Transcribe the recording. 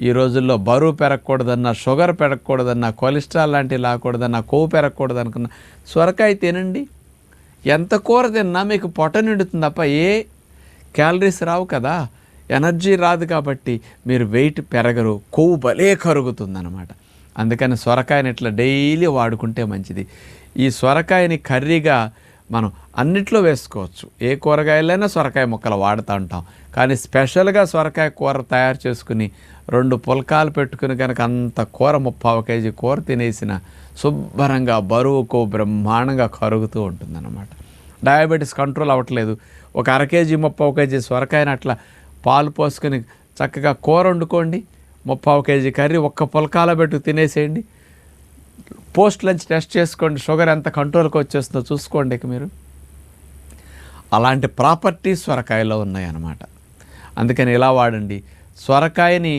ఈ రోజుల్లో బరువు పెరగకూడదన్నా, షుగర్ పెరగకూడదన్నా, కొలెస్ట్రాల్ లాంటివి రాకూడదన్నా, కొవ్వు పెరగకూడదు అనుకున్నా సొరకాయ తినండి. ఎంత కూర తిన్నా మీకు పొట్ట నిండుతుంది తప్ప ఏ క్యాలరీస్ రావు కదా, ఎనర్జీ రాదు. కాబట్టి మీరు వెయిట్ పెరగరు, కొవ్వు భలే కరుగుతుందన్నమాట. అందుకని సొరకాయని ఇట్లా డైలీ వాడుకుంటే మంచిది. ఈ సొరకాయని కర్రీగా మనం అన్నిట్లో వేసుకోవచ్చు. ఏ కూరగాయలైనా సొరకాయ ముక్కలు వాడుతూ ఉంటాం. కానీ స్పెషల్గా సొరకాయ కూర తయారు చేసుకుని 2 పుల్కాలు పెట్టుకుని కనుక అంత కూర 30 కేజీ కూర తినేసిన శుభ్రంగా బరువుకు బ్రహ్మాండంగా కరుగుతూ ఉంటుందన్నమాట. డయాబెటీస్ కంట్రోల్ అవ్వట్లేదు, ఒక 1/2 కేజీ 30 కేజీ సొరకాయని అట్లా పాలు పోసుకొని చక్కగా కూర వండుకోండి. 30 కేజీ కర్రీ ఒక్క పుల్కాలో పెట్టు తినేసేయండి. పోస్ట్ లంచ్ టెస్ట్ చేసుకోండి, షుగర్ ఎంత కంట్రోల్కి వచ్చేస్తుందో చూసుకోండి. ఇక మీరు అలాంటి ప్రాపర్టీస్ సొరకాయలో ఉన్నాయన్నమాట. అందుకని ఇలా వాడండి. సొరకాయని